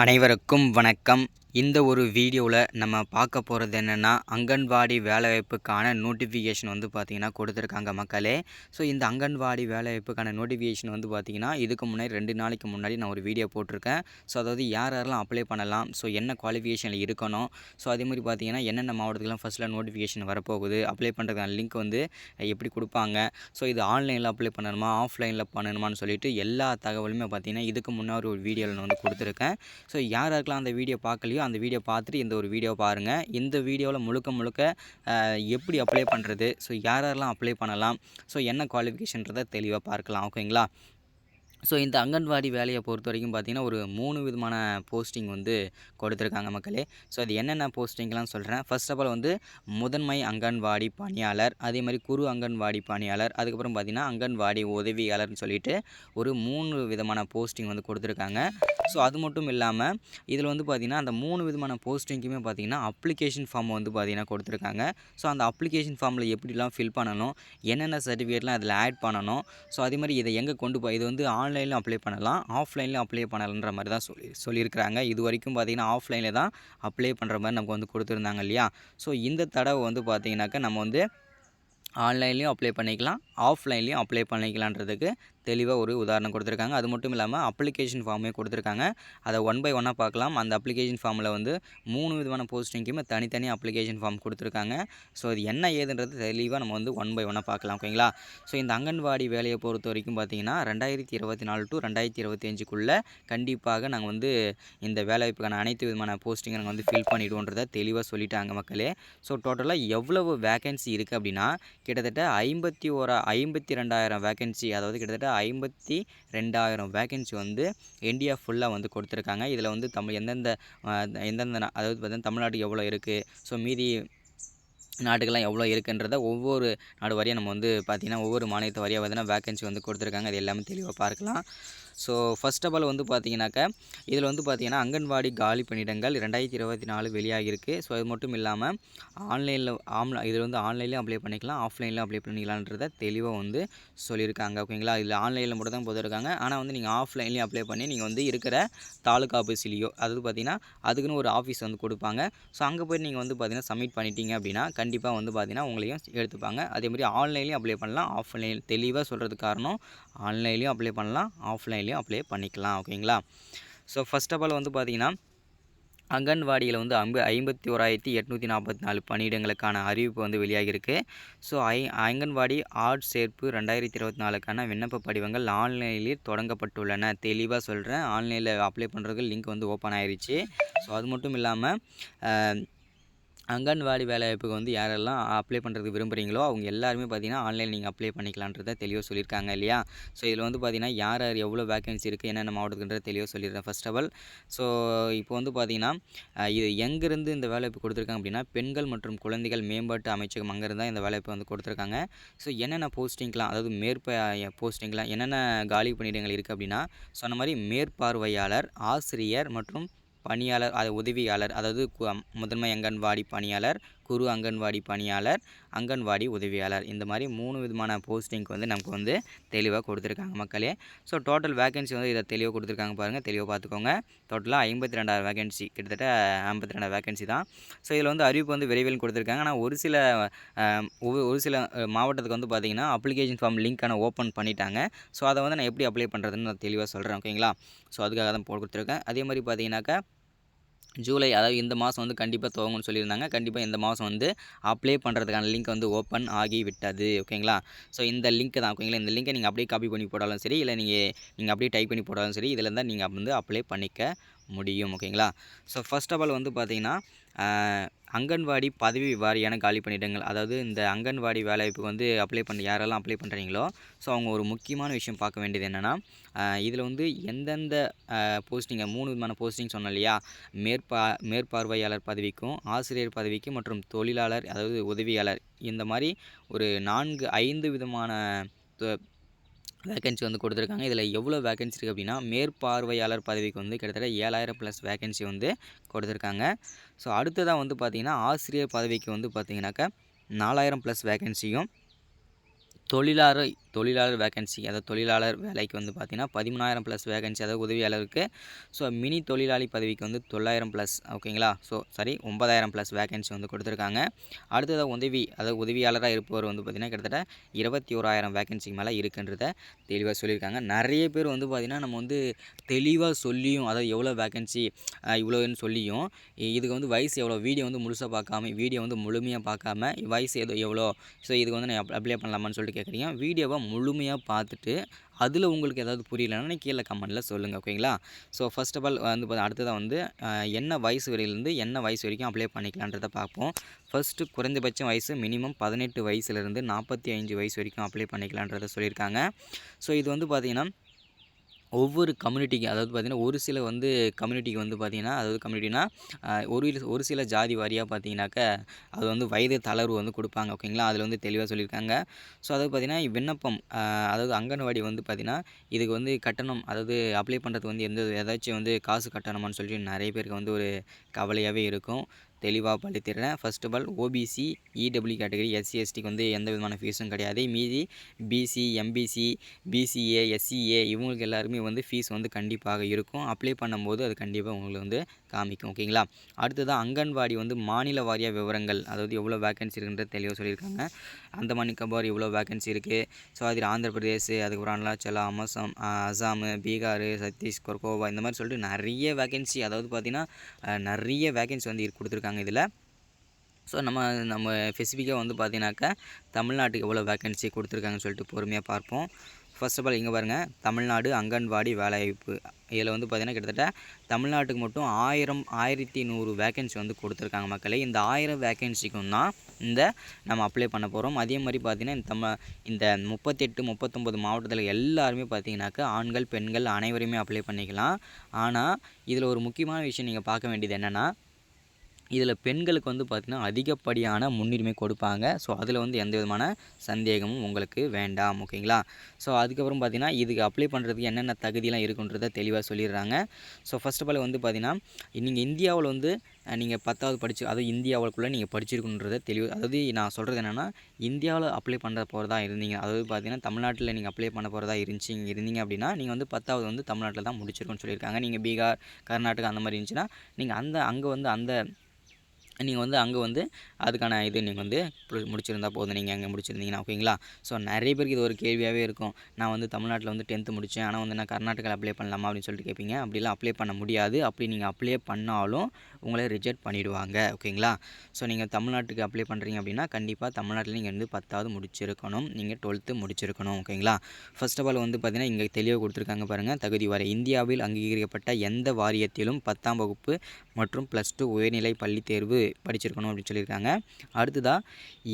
அனைவருக்கும் வணக்கம். இந்த ஒரு வீடியோவில் நம்ம பார்க்க போகிறது என்னென்னா, அங்கன்வாடி வேலைவாய்ப்புக்கான நோட்டிஃபிகேஷன் வந்து பார்த்திங்கன்னா கொடுத்துருக்காங்க மக்களே. ஸோ இந்த அங்கன்வாடி வேலைவாய்ப்புக்கான நோட்டிஃபிகேஷன் வந்து பார்த்திங்கன்னா இதுக்கு முன்னாடி 2 நாளைக்கு முன்னாடி நான் ஒரு வீடியோ போட்டிருக்கேன். ஸோ அதாவது யார் யாரெல்லாம் அப்ளை பண்ணலாம், ஸோ என்ன குவாலிஃபிகேஷனில் இருக்கணும், ஸோ அதேமாதிரி பார்த்திங்கன்னா என்னென்ன மாவட்டத்துக்குலாம் ஃபஸ்ட்டில் நோட்டிஃபிகேஷன் வரப்போகுது, அப்ளை பண்ணுறதுக்கான லிங்க் வந்து எப்படி கொடுப்பாங்க, ஸோ இது ஆன்லைனில் அப்ளை பண்ணணுமா ஆஃப்லைனில் பண்ணணுமான்னு சொல்லிட்டு எல்லா தகவலுமே பார்த்திங்கன்னா இதுக்கு முன்னாடி ஒரு வீடியோவில் நான் வந்து கொடுத்துருக்கேன். ஸோ யார் யாருக்கெல்லாம் அந்த வீடியோ பார்க்கலையோ அந்த வீடியோ பார்த்துட்டு இந்த ஒரு வீடியோ பாருங்கள். இந்த வீடியோவில் முழுக்க எப்படி அப்ளை பண்ணுறது, ஸோ யார் யாரெல்லாம் அப்ளை பண்ணலாம், ஸோ என்ன குவாலிஃபிகேஷன்றதை தெளிவாக பார்க்கலாம். ஓகேங்களா. ஸோ இந்த அங்கன்வாடி வேலையை பொறுத்த வரைக்கும் பார்த்திங்கன்னா ஒரு 3 விதமான போஸ்டிங் வந்து கொடுத்துருக்காங்க மக்களே. ஸோ அது என்னென்ன போஸ்டிங்லாம் சொல்கிறேன். ஃபர்ஸ்ட் ஆஃப் ஆல் வந்து முதன்மை அங்கன்வாடி பணியாளர், அதே மாதிரி குறு அங்கன்வாடி பணியாளர், அதுக்கப்புறம் பார்த்திங்கன்னா அங்கன்வாடி உதவியாளர்னு சொல்லிட்டு ஒரு 3 விதமான போஸ்டிங் வந்து கொடுத்துருக்காங்க. ஸோ அது மட்டும் இல்லாமல் இதில் வந்து பார்த்திங்கன்னா அந்த 3 விதமான போஸ்டிங்க்குமே பார்த்திங்கன்னா அப்ளிகேஷன் ஃபார்ம் வந்து பார்த்திங்கன்னா கொடுத்துருக்காங்க. ஸோ அந்த அப்ளிகேஷன் ஃபார்மில் எப்படிலாம் ஃபில் பண்ணணும், என்னென்ன சர்டிஃபிகேட்லாம் அதில் ஆட் பண்ணணும், ஸோ அதே மாதிரி இதை எங்கே கொண்டு போய் இது வந்து ஆன்லைன்லையும் அப்ளை பண்ணலாம், ஆஃப்லைன்லையும் அப்ளை பண்ணலான்ற மாதிரி தான் சொல்லியிருக்கிறாங்க. இது வரைக்கும் பார்த்திங்கன்னா ஆஃப்லைனில் தான் அப்ளை பண்ணுற மாதிரி நமக்கு வந்து கொடுத்துருந்தாங்க இல்லையா. ஸோ இந்த தடவை வந்து பார்த்திங்கனாக்கா நம்ம வந்து ஆன்லைன்லேயும் அப்ளை பண்ணிக்கலாம், ஆஃப்லைன்லேயும் அப்ளை பண்ணிக்கலான்றதுக்கு தெளிவாக ஒரு உதாரணம் கொடுத்துருக்காங்க. அது மட்டும் இல்லாமல் அப்ளிகேஷன் ஃபார்மே கொடுத்துருக்காங்க. அதை ஒன் பை ஒன்னாக பார்க்கலாம். அந்த அப்ளிகேஷன் ஃபார்மில் வந்து 3 விதமான போஸ்டிங்க்குமே தனித்தனியாக அப்ளிகேஷன் ஃபார்ம் கொடுத்துருக்காங்க. ஸோ அது என்ன ஏதுன்றது தெளிவாக நம்ம வந்து ஒன் பை ஒன்னாக பார்க்கலாம். ஓகேங்களா. ஸோ இந்த அங்கன்வாடி வேலையை பொறுத்த வரைக்கும் பார்த்திங்கன்னா 2024 டு 2025க்குள்ளே கண்டிப்பாக நாங்கள் வந்து இந்த வேலைவாய்ப்புக்கான அனைத்து விதமான போஸ்டிங்கை நாங்கள் வந்து ஃபில் பண்ணிவிடுவோன்றதை தெளிவாக சொல்லிட்டாங்க மக்களே. ஸோ டோட்டலாக எவ்வளவு வேகன்சி இருக்குது அப்படின்னா கிட்டத்தட்ட 52,000 வேகன்சி, அதாவது கிட்டத்தட்ட 52,000 வேகன்சி வந்து இந்தியா ஃபுல்லாக வந்து கொடுத்துருக்காங்க. இதில் வந்து எந்தெந்த அதாவது பார்த்தீங்கன்னா தமிழ்நாட்டுக்கு எவ்வளோ இருக்குது, ஸோ மீதி நாட்டுக்கெல்லாம் எவ்வளோ இருக்குன்றத ஒவ்வொரு நாடு வாரியாக நம்ம வந்து பார்த்திங்கன்னா ஒவ்வொரு மாநிலத்தை வாரியாக பார்த்தீங்கன்னா வேகன்சி வந்து கொடுத்துருக்காங்க. அது எல்லாமே தெளிவாக பார்க்கலாம். ஸோ ஃபர்ஸ்ட் ஆஃப் ஆல் வந்து பார்த்திங்கனாக்கா இதில் வந்து பார்த்திங்கன்னா அங்கன்வாடி காலி பணியிடங்கள் 2024 வெளியாகிருக்கு. ஸோ அது மட்டும் இல்லாமல் இதில் வந்து ஆன்லைன்லேயும் அப்ளை பண்ணிக்கலாம், ஆஃப்லைன்லேயும் அப்ளை பண்ணிக்கலான்றதை தெளிவாக வந்து சொல்லியிருக்காங்க. ஓகேங்களா. இதில் ஆன்லைனில் மட்டும் தான் போட்டுருக்காங்க. ஆனால் வந்து நீங்கள் ஆஃப்லைன்லேயும் அப்ளை பண்ணி நீங்கள் வந்து இருக்கிற தாலுக்கா ஆஃபீஸ்லேயோ, அதாவது பார்த்திங்கன்னா அதுக்குன்னு ஒரு ஆஃபீஸ் வந்து கொடுப்பாங்க. ஸோ அங்கே போய் நீங்கள் வந்து பார்த்திங்கன்னா சப்மிட் பண்ணிட்டீங்க அப்படின்னா கண்டிப்பாக வந்து பார்த்திங்கன்னா உங்களையும் எடுத்துப்பாங்க. அதேமாதிரி ஆன்லைன்லேயும் அப்ளை பண்ணலாம், ஆஃப்லைன் தெளிவாக சொல்கிறதுக்கு காரணம் ஆன்லைன்லேயும் அப்ளை பண்ணலாம், ஆஃப்லைன்லேயும் அப்ளை பண்ணிக்கலாம். ஓகேங்களா. ஸோ ஃபர்ஸ்ட் ஆஃப் ஆல் வந்து பார்த்திங்கன்னா அங்கன்வாடியில் வந்து 51,844 பணியிடங்களுக்கான அறிவிப்பு வந்து வெளியாகிருக்கு. ஸோ அங்கன்வாடி ஆட் சேர்ப்பு 2024க்கான விண்ணப்ப படிவங்கள் ஆன்லைனில் தொடங்கப்பட்டுள்ளன. தெளிவாக சொல்கிறேன், ஆன்லைனில் அப்ளை பண்ணுறதுக்கு லிங்க் வந்து ஓப்பன் ஆயிடுச்சு. ஸோ அது மட்டும் இல்லாமல் அங்கன்வாடி வேலைவாய்ப்புக்கு வந்து யாரெல்லாம் அப்ளை பண்ணுறதுக்கு விரும்புகிறீங்களோ அவங்க எல்லாருமே பார்த்திங்கன்னா ஆன்லைன் நீங்கள் அப்ளை பண்ணிக்கலான்றதை தெளிவாக சொல்லியிருக்காங்க இல்லையா. ஸோ இதில் வந்து பார்த்திங்கன்னா யார் எவ்வளோ வேகன்சி இருக்குது, என்னென்ன மாவட்டத்துக்குன்றதை தெளிவாக சொல்லிடுறேன் ஃபர்ஸ்ட் ஆஃப் ஆல். ஸோ இப்போ வந்து பார்த்திங்கன்னா இது எங்கேருந்து இந்த வேலைவாய்ப்பு கொடுத்துருக்காங்க அப்படின்னா பெண்கள் மற்றும் குழந்தைகள் மேம்பாட்டு அமைச்சகம் அங்கேருந்து தான் இந்த வேலைவாய்ப்பு வந்து கொடுத்துருக்காங்க. ஸோ என்னென்ன போஸ்டிங்லாம், அதாவது போஸ்டிங்லாம் என்னென்ன காலி பணியிடங்கள் இருக்குது அப்படின்னா சொன்ன மாதிரி மேற்பார்வையாளர், ஆசிரியர் மற்றும் பணியாளர், உதவியாளர், அதாவது முதன்மை அங்கன்வாடி பணியாளர், குறு அங்கன்வாடி பணியாளர், அங்கன்வாடி உதவியாளர், இந்த மாதிரி 3 விதமான போஸ்டிங்க்கு வந்து நமக்கு வந்து தெளிவாக கொடுத்துருக்காங்க மக்களே. ஸோ டோட்டல் வேகன்சி வந்து இதை தெளிவாக கொடுத்துருக்காங்க பாருங்கள், தெளிவாக பார்த்துக்கோங்க. டோட்டலாக 52,000 வேகன்சி, கிட்டத்தட்ட 52,000 வேகன்சி தான். ஸோ இதில் வந்து அறிவிப்பு வந்து விரைவில் கொடுத்துருக்காங்க. ஆனால் ஒரு சில மாவட்டத்துக்கு வந்து பார்த்திங்கன்னா அப்ளிகேஷன் ஃபார்ம் லிங்க்கான ஓப்பன் பண்ணிட்டாங்க. ஸோ அதை வந்து நான் எப்படி அப்ளை பண்ணுறதுன்னு நான் தெளிவாக சொல்கிறேன். ஓகேங்களா. ஸோ அதுக்காக தான் கொடுத்துருக்கேன். அதே மாதிரி பார்த்திங்கனாக்கா ஜூலை, அதாவது இந்த மாதம் வந்து கண்டிப்பாக துவங்கும்னு சொல்லியிருந்தாங்க. கண்டிப்பாக இந்த மாதம் வந்து அப்ளை பண்ணுறதுக்கான லிங்க் வந்து ஓப்பன் ஆகிவிட்டது. ஓகேங்களா. ஸோ இந்த லிங்க் தான். ஓகேங்களா. இந்த லிங்கை நீங்கள் அப்படியே காப்பி பண்ணி போட்டாலும் சரி, இல்லை நீங்கள் அப்படியே டைப் பண்ணி போட்டாலும் சரி, இதில் தான் நீங்கள் வந்து அப்ளை பண்ணிக்க முடியும். ஓகேங்களா. ஸோ ஃபர்ஸ்ட் ஆஃப் ஆல் வந்து பார்த்திங்கன்னா அங்கன்வாடி பதவி வாரியான காலி பணியிடங்கள், அதாவது இந்த அங்கன்வாடி வேலைவாய்ப்புக்கு வந்து யாரெல்லாம் அப்ளை பண்ணுறீங்களோ ஸோ அவங்க ஒரு முக்கியமான விஷயம் பார்க்க வேண்டியது என்னென்னா இதில் வந்து எந்தெந்த போஸ்டிங்கை 3 விதமான போஸ்டிங் சொன்னோம் இல்லையா. மேற்பார்வையாளர் பதவிக்கும், ஆசிரியர் பதவிக்கும் மற்றும் தொழிலாளர், அதாவது உதவியாளர், இந்த மாதிரி ஒரு 5 விதமான வேகன்சி வந்து கொடுத்துருக்காங்க. இதில் எவ்வளோ வேகன்சி இருக்குது அப்படின்னா மேற்பார்வையாளர் பதவிக்கு வந்து கிட்டத்தட்ட 7,000+ வேகன்சி வந்து கொடுத்துருக்காங்க. ஸோ அடுத்ததாக வந்து பார்த்திங்கன்னா ஆசிரியர் பதவிக்கு வந்து பார்த்திங்கனாக்கா 4,000+ வேகன்சியும், தொழிலாளர் வேக்கன்சி, அதாவது தொழிலாளர் வேலைக்கு வந்து பார்த்தீங்கன்னா 13,000 ப்ளஸ் வேகன்சி, அதாவது உதவியாளருக்கு. ஸோ மினி தொழிலாளி பதவிக்கு வந்து 900 ப்ளஸ், ஓகேங்களா. ஸோ 9,000 ப்ளஸ் வேகன்சி வந்து கொடுத்துருக்காங்க. அடுத்தது அதாவது உதவியாளராக இருப்பவர் வந்து பார்த்திங்கன்னா கிட்டத்தட்ட 21,000 வேகன்சிக்கு மேலே இருக்குன்றத தெளிவாக சொல்லியிருக்காங்க. நிறைய பேர் வந்து பார்த்திங்கன்னா நம்ம வந்து தெளிவாக சொல்லியும், அதாவது எவ்வளோ வேகன்சி இவ்வளோன்னு சொல்லியும், இதுக்கு வந்து வயசு எவ்வளோ, வீடியோ வந்து முழுசாக பார்க்காம, வீடியோ வந்து முழுமையாக பார்க்காம வயசு எவ்வளோ, ஸோ இதுக்கு வந்து நான் அப்ளை பண்ணலாமான்னு சொல்லிட்டு கேட்குறீங்க. வீடியோவை முழுமையாக பார்த்துட்டு அதில் உங்களுக்கு ஏதாவது புரியலைன்னா கீழே கமெண்ட்டில் சொல்லுங்கள், ஓகேங்களா. ஸோ ஃபர்ஸ்ட் ஆஃப் ஆல் வந்து அடுத்ததாக வந்து என்ன வயசு வரையிலேருந்து என்ன வயசு வரைக்கும் அப்ளை பண்ணிக்கலான்றதை பார்ப்போம். ஃபஸ்ட்டு குறைந்தபட்ச வயசு மினிமம் 18 வயசுலேருந்து 45 வயசு வரைக்கும் அப்ளை பண்ணிக்கலான்றதை சொல்லியிருக்காங்க. ஸோ இது வந்து பார்த்திங்கன்னா ஒவ்வொரு கம்யூனிட்டிக்கு, அதாவது பார்த்திங்கன்னா ஒரு சில வந்து கம்யூனிட்டிக்கு வந்து பார்த்திங்கன்னா, அதாவது கம்யூனிட்டினா ஒரு சில ஜாதி வாரியாக பார்த்திங்கனாக்க அது வந்து வயது தளர்வு வந்து கொடுப்பாங்க, ஓகேங்களா. அதில் வந்து தெளிவாக சொல்லியிருக்காங்க. ஸோ அதாவது பார்த்திங்கன்னா விண்ணப்பம், அதாவது அங்கன்வாடி வந்து பார்த்திங்கன்னா இதுக்கு வந்து கட்டணம், அதாவது அப்ளை பண்ணுறதுக்கு வந்து ஏதாச்சும் வந்து காசு கட்டணமான்னு சொல்லிட்டு நிறைய பேருக்கு வந்து ஒரு கவலையாகவே இருக்கும். தெளிவாக படுத்திடுறேன். First of all OBC, EWS category, SC எஸ்டிக்கு வந்து எந்த விதமான ஃபீஸும் கிடையாது. மீதி பிசி, எம்பிசி, பிசிஏ, எஸ்சிஏ இவங்களுக்கு எல்லாருமே வந்து ஃபீஸ் வந்து கண்டிப்பாக இருக்கும். அப்ளை பண்ணும்போது அது கண்டிப்பாக உங்களுக்கு வந்து காமிக்கும், ஓகேங்களா. அடுத்தது அங்கன்வாடி வந்து மாநில வாரியாக விவரங்கள், அதாவது எவ்வளோ வேகன்சி இருக்குன்றது தெளிவாக சொல்லியிருக்காங்க. அந்தமான் நிக்கோபார் இவ்வளோ வேகன்சி இருக்குது. ஸோ அதில் ஆந்திர பிரதேஷ், அதுக்கப்புறம் அருணாச்சலம், அசாம், பீகார், சத்தீஸ்கர், கோவா இந்த மாதிரி சொல்லிட்டு நிறைய வேகன்சி, அதாவது பார்த்திங்கன்னா நிறைய வேகன்சி வந்து கொடுத்துருக்காங்க இதில். ஸோ நம்ம ஸ்பெசிஃபிக்காக வந்து பார்த்தீங்கன்னாக்கா தமிழ்நாட்டுக்கு எவ்வளோ வேகன்சி கொடுத்துருக்காங்கன்னு சொல்லிட்டு பொறுமையாக பார்ப்போம். ஃபர்ஸ்ட் ஆஃப் ஆல் இங்கே பாருங்கள், தமிழ்நாடு அங்கன்வாடி வேலைவாய்ப்பு. இதில் வந்து பார்த்திங்கன்னா கிட்டத்தட்ட தமிழ்நாட்டுக்கு மட்டும் 1100 வேகன்சி வந்து கொடுத்துருக்காங்க மக்களே. இந்த 1000 வேகன்சிக்கும் தான் நம்ம அப்ளை பண்ண போகிறோம். அதே மாதிரி பார்த்திங்கன்னா இந்த 38-39 மாவட்டத்தில் எல்லாருமே பார்த்திங்கனாக்கா ஆண்கள் பெண்கள் அனைவருமே அப்ளை பண்ணிக்கலாம். ஆனால் இதில் ஒரு முக்கியமான விஷயம் நீங்கள் பார்க்க வேண்டியது என்னென்னா, இதில் பெண்களுக்கு வந்து பார்த்திங்கன்னா அதிகப்படியான முன்னுரிமை கொடுப்பாங்க. ஸோ அதில் வந்து எந்த விதமான சந்தேகமும் உங்களுக்கு வேண்டாம், ஓகேங்களா. ஸோ அதுக்கப்புறம் பார்த்திங்கன்னா இதுக்கு அப்ளை பண்ணுறதுக்கு என்னென்ன தகுதியெலாம் இருக்குன்றதை தெளிவாக சொல்லிடுறாங்க. ஸோ ஃபர்ஸ்ட் ஆஃப் ஆல் வந்து பார்த்திங்கன்னா நீங்கள் இந்தியாவில் வந்து நீங்கள் 10வது படித்து, அதாவது இந்தியாவுக்குள்ளே நீங்கள் படிச்சிருக்கணுன்றதை அதாவது நான் சொல்கிறது என்னென்னா, இந்தியாவில் அப்ளை பண்ண போகிறதா இருந்தீங்க, அதாவது பார்த்திங்கன்னா தமிழ்நாட்டில் நீங்கள் அப்ளை பண்ண போகிறதா இருந்தீங்க அப்படின்னா நீங்கள் வந்து 10வது வந்து தமிழ்நாட்டில் தான் முடிச்சிருக்கணும்னு சொல்லியிருக்காங்க. நீங்கள் பீகார், கர்நாடகா அந்த மாதிரி இருந்துச்சுன்னா நீங்கள் அங்கே வந்து அதுக்கான இது நீங்கள் வந்து முடிச்சிருந்தா போதும், நீங்கள் அங்கே முடிச்சிருந்தீங்கன்னா, ஓகேங்களா. ஸோ நிறைய பேருக்கு இது ஒரு கேள்வியாகவே இருக்கும். நான் வந்து தமிழ்நாட்டில் வந்து 10th முடித்தேன், ஆனால் வந்து நான் கர்நாடகாவில் அப்ளை பண்ணலாமா அப்படின்னு சொல்லிட்டு கேட்பீங்க. அப்படிலாம் அப்ளை பண்ண முடியாது. அப்படி நீங்கள் அப்ளை பண்ணாலும் உங்களை ரிஜெக்ட் பண்ணிவிடுவாங்க, ஓகேங்களா. ஸோ நீங்கள் தமிழ்நாட்டுக்கு அப்ளை பண்ணுறீங்க அப்படின்னா கண்டிப்பாக தமிழ்நாட்டில் நீங்கள் வந்து 10வது முடிச்சிருக்கணும், நீங்கள் 12th முடிச்சிருக்கணும், ஓகேங்களா. ஃபர்ஸ்ட் ஆஃப் ஆல் வந்து பார்த்திங்கன்னா இங்கே தெளிவாக கொடுத்துருக்காங்க பாருங்கள், தகுதி வாரி இந்தியாவில் அங்கீகரிக்கப்பட்ட எந்த வாரியத்திலும் 10ஆம் வகுப்பு மற்றும் +2 உயர்நிலை பள்ளி தேர்வு படிச்சிருக்கணும் அப்படின்னு சொல்லியிருக்காங்க. அடுத்ததாக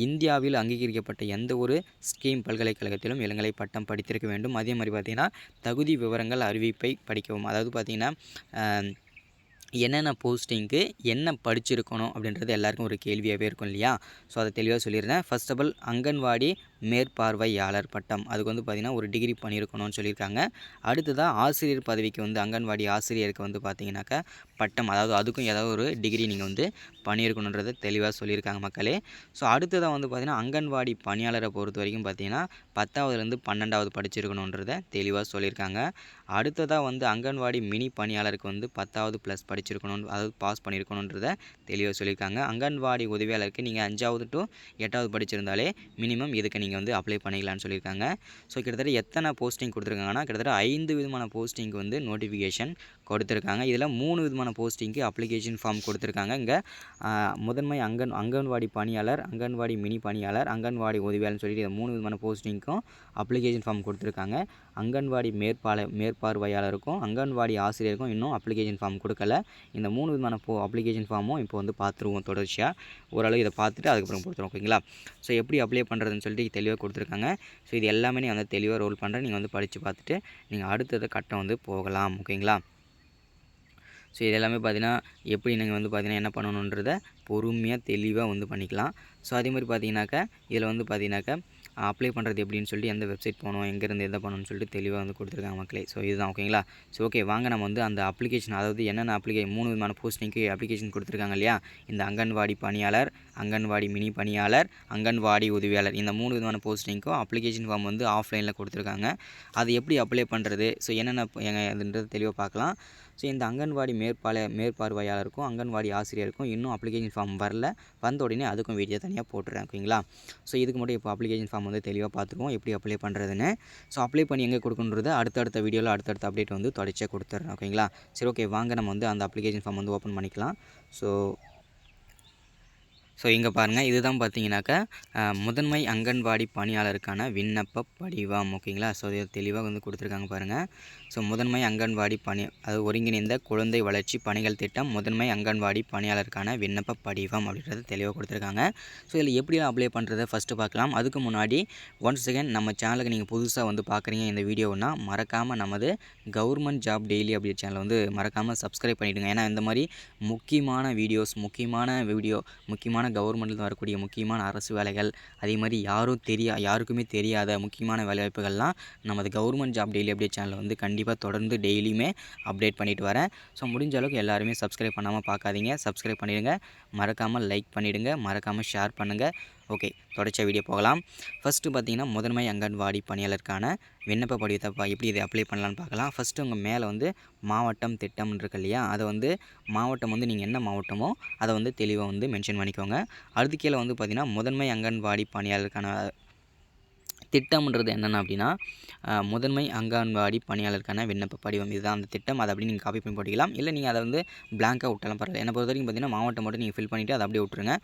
இந்தியாவில் அங்கீகரிக்கப்பட்ட எந்த ஒரு ஸ்கீம் பல்கலைக்கழகத்திலும் இளங்கலை பட்டம் படித்திருக்க வேண்டும். அதே மாதிரி பார்த்திங்கன்னா தகுதி விவரங்கள் அறிவிப்பை படிக்கவும், அதாவது பார்த்திங்கன்னா என்னென்ன போஸ்டிங்க்கு என்ன படிச்சிருக்கணும் அப்படின்றது எல்லாருக்கும் ஒரு கேள்வியாகவே இருக்கும் இல்லையா. ஸோ அதை தெளிவாக சொல்லிடுறேன். ஃபர்ஸ்ட் ஆஃப் ஆல் அங்கன்வாடி மேற்பார்வையாளர் பட்டம், அதுக்கு வந்து பார்த்திங்கன்னா ஒரு டிகிரி பண்ணியிருக்கணும்னு சொல்லியிருக்காங்க. அடுத்ததாக ஆசிரியர் பதவிக்கு வந்து அங்கன்வாடி ஆசிரியருக்கு வந்து பார்த்திங்கனாக்கா பட்டம், அதாவது அதுக்கும் ஏதாவது ஒரு டிகிரி நீங்கள் வந்து பண்ணியிருக்கணுன்றதை தெளிவாக சொல்லியிருக்காங்க மக்களே. ஸோ அடுத்ததாக வந்து பார்த்திங்கன்னா அங்கன்வாடி பணியாளரை பொறுத்த வரைக்கும் பார்த்திங்கன்னா 10வதுலேருந்து 12வது படிச்சிருக்கணுன்றதை தெளிவாக சொல்லியிருக்காங்க. அடுத்ததாக வந்து அங்கன்வாடி மினி பணியாளருக்கு வந்து 10வது ப்ளஸ் படிச்சிருக்கணும், அதாவது பாஸ் பண்ணியிருக்கணுன்றதை தெளிவாக சொல்லியிருக்காங்க. அங்கன்வாடி உதவியாளருக்கு நீங்கள் 5வது to 8வது படிச்சிருந்தாலே மினிமம் இதுக்கு நீங்கள் வந்து அப்ளை பண்ணிக்கலாம்னு சொல்லியிருக்காங்க. ஸோ கிட்டத்தட்ட எத்தனை போஸ்டிங் கொடுத்துருக்காங்கன்னா கிட்டத்தட்ட 5 விதமான போஸ்டிங்க்கு வந்து நோட்டிஃபிகேஷன் கொடுத்துருக்காங்க. இதில் 3 விதமான போஸ்டிங்க்கு அப்ளிகேஷன் ஃபார்ம் கொடுத்துருக்காங்க. இங்கே முதன்மை அங்கன்வாடி பணியாளர், அங்கன்வாடி மினி பணியாளர், அங்கன்வாடி உதவியாளர்னு சொல்லிட்டு 3 விதமான போஸ்டிங்க்கும் அப்ளிகேஷன் ஃபார்ம் கொடுத்துருக்காங்க. அங்கன்வாடி மேற்பார்வையாளருக்கும் அங்கன்வாடி ஆசிரியருக்கும் இன்னும் அப்ளிகேஷன் ஃபார்ம் கொடுக்கல. இந்த 3 விதமான அப்ளிகேஷன் ஃபார்மும் இப்போ வந்து பார்த்துருவோம் தொடர்ச்சியாக. ஓரளவு இதை பார்த்துட்டு அதுக்கப்புறம் கொடுத்துருவோம், ஓகேங்களா. ஸோ எப்படி அப்ளை பண்ணுறதுன்னு சொல்லிட்டு தெளிவாக கொடுத்துருக்காங்க. ஸோ இது எல்லாமே நீங்கள் வந்து தெளிவாக ரோல் பண்ணுறேன், நீங்கள் வந்து படித்து பார்த்துட்டு நீங்கள் அடுத்தது கட்டம் வந்து போகலாம், ஓகேங்களா. ஸோ இது எல்லாமே பார்த்திங்கன்னா எப்படி நீங்கள் வந்து பார்த்திங்கன்னா என்ன பண்ணணுன்றதை பொறுமையாக தெளிவாக வந்து பண்ணிக்கலாம். ஸோ அதே மாதிரி பார்த்திங்கனாக்கா இதில் வந்து பார்த்திங்கனாக்கா அப்ளை பண்ணுறது எப்படின்னு சொல்லிட்டு எந்த வெப்சைட் போகணும், எங்கேருந்து எதை பண்ணணும்னு சொல்லிட்டு தெளிவாக வந்து கொடுத்துருக்காங்க மக்களே. ஸோ இதுதான் ஓகேங்களா. ஸோ ஓகே வாங்க நம்ம வந்து அந்த அப்ளிகேஷன், அதாவது என்னென்ன 3 விதமான போஸ்டிங்க்கு அப்ளிகேஷன் கொடுத்துருக்காங்க இல்லையா. இந்த அங்கன்வாடி பணியாளர், அங்கன்வாடி மினி பணியாளர், அங்கன்வாடி உதவியாளர், இந்த 3 விதமான போஸ்டிங்க்கும் அப்ளிகேஷன் ஃபார்ம் வந்து ஆஃப்லைனில் கொடுத்துருக்காங்க. அது எப்படி அப்ளை பண்ணுறது, ஸோ என்னென்ன அதுன்றது தெளிவாக பார்க்கலாம். ஸோ இந்த அங்கன்வாடி மேற்பார்வையாளருக்கும் அங்கன்வாடி ஆசிரியருக்கும் இன்னும் அப்ளிகேஷன் ஃபார்ம் வரல. வந்த உடனே அதுக்கும் வீடியோ தனியாக போட்டுறேன் ஓகேங்களா. ஸோ இதுக்கு மட்டும் இப்போ அப்ளிகேஷன் ஃபார்ம் வந்து தெளிவாக பார்த்துருவோம் எப்படி அப்ளை பண்ணுறதுன்னு. ஸோ அப்ளை பண்ணி எங்கே கொடுக்கணுன்றது அடுத்தடுத்த வீடியோவில் அடுத்தடுத்த அப்டேட் வந்து தொடர்ச்சியாக கொடுத்துட்றேன் ஓகேங்களா. சரி ஓகே வாங்க நம்ம வந்து அந்த அப்ளிகேஷன் ஃபார்ம் வந்து ஓப்பன் பண்ணிக்கலாம். ஸோ இங்கே பாருங்கள், இதுதான் பார்த்தீங்கன்னாக்கா முதன்மை அங்கன்வாடி பணியாளருக்கான விண்ணப்ப படிவம் ஓகேங்களா. ஸோ இது தெளிவாக வந்து கொடுத்துருக்காங்க பாருங்கள். ஸோ முதன்மை அங்கன்வாடி அது ஒருங்கிணைந்த குழந்தை வளர்ச்சி பணிகள் திட்டம் முதன்மை அங்கன்வாடி பணியாளருக்கான விண்ணப்ப படிவம் அப்படின்றது தெளிவாக கொடுத்துருக்காங்க. ஸோ இதில் எப்படிலாம் அப்ளை பண்ணுறதை ஃபஸ்ட்டு பார்க்கலாம். அதுக்கு முன்னாடி ஒன்ஸ் செகண்ட் நம்ம சேனலுக்கு நீங்கள் புதுசாக வந்து பார்க்குறீங்க இந்த வீடியோனா மறக்காமல் நமது கவர்மெண்ட் ஜாப் டெய்லி அப்படி சேனலை வந்து மறக்காமல் சப்ஸ்கிரைப் பண்ணிவிடுங்க. ஏன்னா இந்த மாதிரி முக்கியமான வீடியோஸ், முக்கியமான கவர்மெண்ட்டில் வரக்கூடிய முக்கியமான அரசு வேலைகள், அதே மாதிரி யாருக்குமே தெரியாத முக்கியமான வேலைவாய்ப்புகள்லாம் நமது கவர்மெண்ட் ஜாப் டெய்லி அப்டேட் சேனலில் வந்து கண்டிப்பாக தொடர்ந்து டெய்லியுமே அப்டேட் பண்ணிட்டு வரேன். ஸோ முடிஞ்ச அளவுக்கு எல்லாருமே சப்ஸ்கிரைப் பண்ணாமல் பார்க்காதீங்க, சப்ஸ்கிரைப் பண்ணிடுங்க, மறக்காமல் லைக் பண்ணிவிடுங்க, மறக்காமல் ஷேர் பண்ணுங்கள். ஓகே தொடர்ச்சியாக வீடியோ போகலாம். ஃபஸ்ட்டு பார்த்தீங்கன்னா முதன்மை அங்கன்வாடி பணியாளருக்கான விண்ணப்ப படிவத்தை எப்படி இதை அப்ளை பண்ணலான்னு பார்க்கலாம். ஃபஸ்ட்டு உங்கள் மேலே வந்து மாவட்டம் திட்டம்னு இருக்கு இல்லையா, அதை வந்து மாவட்டம் வந்து நீங்கள் என்ன மாவட்டமோ அதை வந்து தெளிவாக வந்து மென்ஷன் பண்ணிக்கோங்க. அடுத்து கீழே வந்து பார்த்திங்கன்னா முதன்மை அங்கன்வாடி பணியாளருக்கான திட்டம்ன்றது என்னென்ன அப்படின்னா முதன்மை அங்கன்வாடி பணியாளருக்கான விண்ணப்ப படிவம் இதுதான் அந்த திட்டம். அதை அப்படி நீங்கள் காப்பி பண்ணி போட்டிக்கலாம், இல்லை நீங்கள் அதை வந்து பிளாங்காக விட்டாலும் பரவாயில்ல. என்னை பொறுத்த வரைக்கும் பார்த்தீங்கன்னா மாவட்டம் மட்டும் நீங்கள் ஃபில் பண்ணிவிட்டு அதை அப்படியே விட்டுருங்க.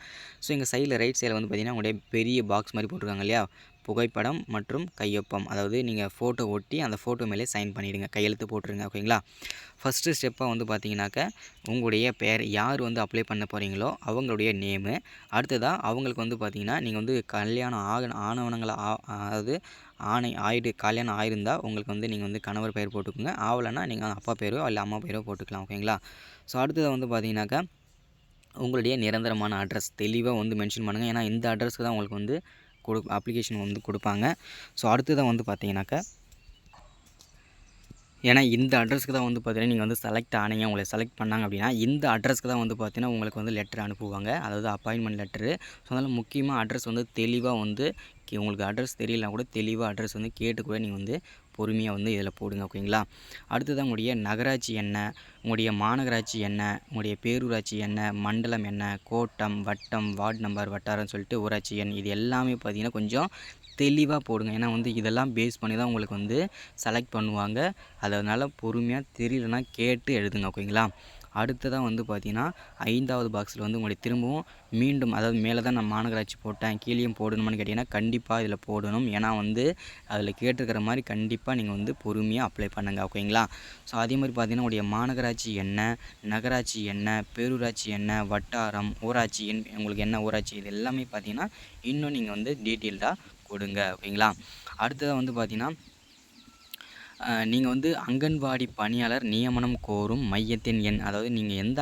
ஸோ எங்கள் சைடில் ரைட் சைடில் வந்து பார்த்திங்கன்னா உங்களுடைய பெரிய பாக்ஸ் மாதிரி போட்டிருக்காங்க இல்லையா, புகைப்படம் மற்றும் கையொப்பம், அதாவது நீங்கள் ஃபோட்டோ ஒட்டி அந்த ஃபோட்டோ மேலே சைன் பண்ணிவிடுங்க, கையெழுத்து போட்டுருங்க ஓகேங்களா. ஃபஸ்ட்டு ஸ்டெப்பாக வந்து பார்த்தீங்கன்னாக்கா உங்களுடைய பேர் யார் வந்து அப்ளை பண்ண போகிறீங்களோ அவங்களுடைய நேமு, அடுத்ததாக அவங்களுக்கு வந்து பார்த்திங்கன்னா நீங்கள் வந்து கல்யாணம் ஆனவனங்களை அதாவது கல்யாணம் ஆயிருந்தால் உங்களுக்கு வந்து நீங்கள் வந்து கணவர் பெயர் போட்டுக்கோங்க, ஆகலைன்னா நீங்கள் அப்பா பேரோ இல்லை அம்மா பேரோ போட்டுக்கலாம் ஓகேங்களா. ஸோ அடுத்ததாக வந்து பார்த்திங்கனாக்கா உங்களுடைய நிரந்தரமான அட்ரஸ் தெளிவாக வந்து மென்ஷன் பண்ணுங்கள். ஏன்னா இந்த அட்ரஸ்க்கு தான் உங்களுக்கு வந்து அப்ளிகேஷன் வந்து கொடுப்பாங்க. ஸோ அடுத்ததாக வந்து பார்த்தீங்கன்னாக்கா ஏன்னா இந்த அட்ரஸ்க்கு தான் வந்து பார்த்தீங்கன்னா நீங்கள் வந்து செலக்ட் ஆனீங்க, உங்களை செலக்ட் பண்ணாங்க அப்படின்னா இந்த அட்ரஸ்க்கு தான் வந்து பார்த்தீங்கன்னா உங்களுக்கு வந்து லெட்டர் அனுப்புவாங்க, அதாவது அப்பாயின்மெண்ட் லெட்டரு. ஸோ அதனால் முக்கியமாக அட்ரஸ் வந்து தெளிவாக வந்து உங்களுக்கு அட்ரஸ் தெரியலனா கூட தெளிவாக அட்ரஸ் வந்து கேட்டு கூட நீங்கள் வந்து பொறுமையாக வந்து இதில் போடுங்க ஓகேங்களா. அடுத்ததான் உங்களுடைய நகராட்சி என்ன, உங்களுடைய மாநகராட்சி என்ன, உங்களுடைய பேரூராட்சி என்ன, மண்டலம் என்ன, கோட்டம், வட்டம், வார்டு நம்பர், வட்டாரம்னு சொல்லிட்டு ஊராட்சி எண், இது எல்லாமே பார்த்திங்கன்னா கொஞ்சம் தெளிவாக போடுங்க. ஏன்னா வந்து இதெல்லாம் பேஸ் பண்ணி தான் உங்களுக்கு வந்து செலக்ட் பண்ணுவாங்க. அதனால் பொறுமையாக தெரியலனா கேட்டு எழுதுங்க ஓகேங்களா. அடுத்ததாக வந்து பார்த்திங்கன்னா 5வது பாக்ஸில் வந்து உங்களுடைய திரும்பவும் மீண்டும், அதாவது மேலே தான் நான் மாநகராட்சி போட்டேன் கீழேயும் போடணுமான்னு கேட்டிங்கன்னா கண்டிப்பாக இதில் போடணும். ஏன்னா வந்து அதில் கேட்டிருக்கிற மாதிரி கண்டிப்பாக நீங்கள் வந்து பொறுமையாக அப்ளை பண்ணுங்கள் ஓகேங்களா. ஸோ அதே மாதிரி பார்த்திங்கன்னா உங்களுடைய மாநகராட்சி என்ன, நகராட்சி என்ன, பேரூராட்சி என்ன, வட்டாரம், ஊராட்சி எண், உங்களுக்கு என்ன ஊராட்சி, இது எல்லாமே பார்த்திங்கன்னா இன்னும் நீங்கள் வந்து டீட்டெயில்டாக கொடுங்க ஓகேங்களா. அடுத்ததாக வந்து பார்த்திங்கன்னா நீங்கள் வந்து அங்கன்வாடி பணியாளர் நியமனம் கோரும் மையத்தின் எண், அதாவது நீங்கள் எந்த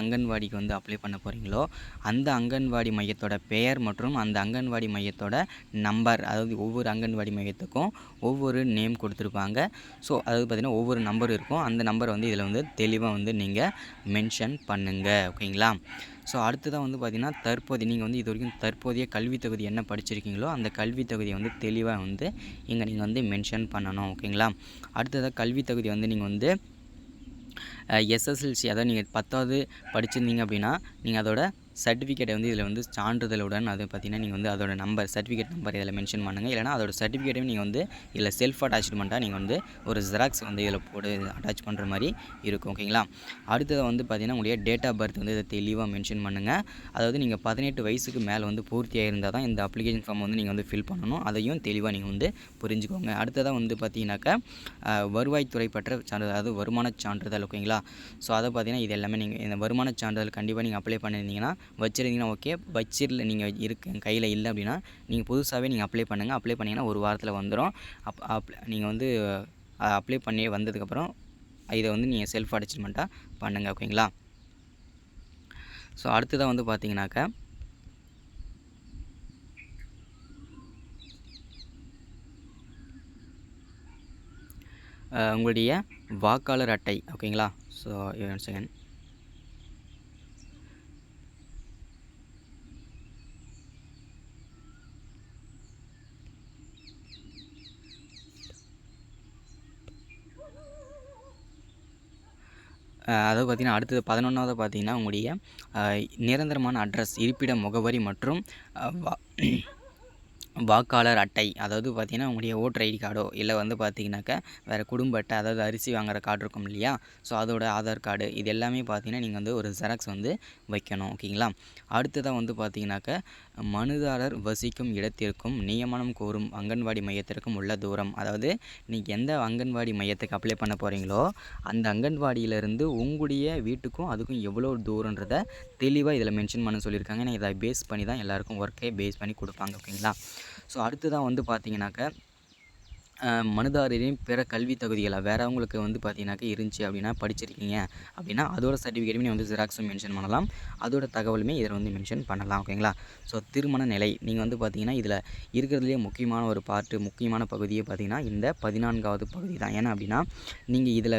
அங்கன்வாடிக்கு வந்து அப்ளை பண்ண போகிறீங்களோ அந்த அங்கன்வாடி மையத்தோட பெயர் மற்றும் அந்த அங்கன்வாடி மையத்தோட நம்பர், அதாவது ஒவ்வொரு அங்கன்வாடி மையத்துக்கும் ஒவ்வொரு நேம் கொடுத்துருப்பாங்க. ஸோ அதாவது பார்த்திங்கன்னா ஒவ்வொரு நம்பர் இருக்கும், அந்த நம்பர் வந்து இதில் வந்து தெளிவாக வந்து நீங்கள் மென்ஷன் பண்ணுங்கள் ஓகேங்களா. ஸோ அடுத்ததாக வந்து பார்த்திங்கன்னா நீங்கள் வந்து இது வரைக்கும் தற்போதைய கல்வி தகுதி என்ன படிச்சிருக்கீங்களோ அந்த கல்வி தகுதியை வந்து தெளிவாக வந்து இங்கே நீங்கள் வந்து மென்ஷன் பண்ணணும் ஓகேங்களா. அடுத்ததாக கல்வி தகுதி வந்து நீங்கள் வந்து எஸ்எஸ்எல்சி, அதாவது நீங்கள் 10வது படிச்சிருந்தீங்க அப்படின்னா நீங்கள் அதோட சர்டிஃபிகேட்டை வந்து இதில் வந்து சான்றிதழுடன் அது பார்த்திங்கன்னா நீங்கள் வந்து அதோட நம்பர், சர்டிஃபிகேட் நம்பர் இதில் மென்ஷன் பண்ணுங்கள். இல்லைனா அதோட சர்டிஃபிகேட்டையும் நீங்கள் வந்து இதில் செல்ஃப் அட்டாச்மெண்ட்டாக நீங்கள் வந்து ஒரு ஜெராக்ஸ் வந்து இதில் அட்டாச் பண்ணுற மாதிரி இருக்கும் ஓகேங்களா. அடுத்தது வந்து பார்த்திங்கன்னா உங்களுடைய டேட் ஆஃப் பர்த் வந்து இதை தெளிவாக மென்ஷன் பண்ணுங்கள். அதாவது நீங்கள் 18 வயசுக்கு மேலே வந்து பூர்த்தியாக இருந்தால் தான் இந்த அப்ளிகேஷன் ஃபார்ம் வந்து நீங்கள் வந்து ஃபில் பண்ணணும், அதையும் தெளிவாக நீங்கள் வந்து புரிஞ்சுக்கோங்க. அடுத்ததாக வந்து பார்த்திங்கனாக்கா வருவாய்த்துறை பெற்ற சான்றிதழ், அதாவது வருமான சான்றிதழ் ஓகேங்களா. ஸோ அதை பார்த்திங்கன்னா இது எல்லாமே நீங்கள் இந்த வருமான சான்றிதழ் கண்டிப்பாக நீங்கள் அப்ளை பண்ணியிருந்தீங்கன்னா வச்சுருந்தீங்கன்னா ஓகே, நீங்கள் கையில் இல்லை அப்படின்னா நீங்கள் புதுசாகவே நீங்கள் அப்ளை பண்ணுங்கள். அப்ளை பண்ணிங்கன்னா ஒரு வாரத்தில் வந்துடும். நீங்கள் வந்து அப்ளை பண்ணி வந்ததுக்கப்புறம் இதை வந்து நீங்கள் செல்ஃப் அட்டாச்மெண்ட்டாக பண்ணுங்கள் ஓகேங்களா. ஸோ அடுத்ததாக வந்து பார்த்திங்கனாக்கா உங்களுடைய வாக்காளர் அட்டை ஓகேங்களா. So one second. அதாவது பார்த்திங்கன்னா அடுத்தது 11வது பார்த்திங்கன்னா உங்களுடைய நிரந்தரமான அட்ரஸ், இருப்பிட முகவரி மற்றும் வாக்காளர் அட்டை. அதாவது பார்த்திங்கன்னா உங்களுடைய ஓட்டர் ஐடி கார்டோ இல்லை வந்து பார்த்திங்கனாக்கா வேறு குடும்ப அட்டை, அதாவது அரிசி வாங்குகிற கார்டு இருக்கும் இல்லையா, ஸோ அதோட ஆதார் கார்டு இது எல்லாமே பார்த்திங்கன்னா நீங்கள் வந்து ஒரு ஜெராக்ஸ் வந்து வைக்கணும் ஓகேங்களா. அடுத்ததாக வந்து பார்த்திங்கனாக்கா மனுதாரர் வசிக்கும் இடத்திற்கும் நியமனம் கோரும் அங்கன்வாடி மையத்திற்கும் உள்ள தூரம். அதாவது நீங்கள் எந்த அங்கன்வாடி மையத்துக்கு அப்ளை பண்ண போகிறீங்களோ அந்த அங்கன்வாடியிலேருந்து உங்களுடைய வீட்டுக்கும் அதுக்கும் எவ்வளோ தூரன்றதை தெளிவாக இதில் மென்ஷன் பண்ண சொல்லியிருக்காங்க. ஏன்னா இதை பேஸ் பண்ணி தான் எல்லாேருக்கும் ஒர்க்கே பேஸ் பண்ணி கொடுப்பாங்க ஓகேங்களா. ஸோ அடுத்ததாக வந்து பார்த்திங்கனாக்கா மனுதாரரின் பிற கல்வி தகுதிகளை வேறவங்களுக்கு வந்து பார்த்தீங்கன்னாக்கா இருந்துச்சு அப்படின்னா படிச்சிருக்கீங்க அப்படின்னா அதோட சர்டிஃபிகேட்டுமே வந்து ஜெராக்ஸும் மென்ஷன் பண்ணலாம், அதோட தகவலுமே இதில் வந்து மென்ஷன் பண்ணலாம் ஓகேங்களா. ஸோ திருமண நிலை நீங்கள் வந்து பார்த்தீங்கன்னா இதில் இருக்கிறதுலேயே முக்கியமான ஒரு முக்கியமான பகுதியை பார்த்தீங்கன்னா இந்த 14வது பகுதி தான். ஏன்னா அப்படின்னா நீங்கள் இதில்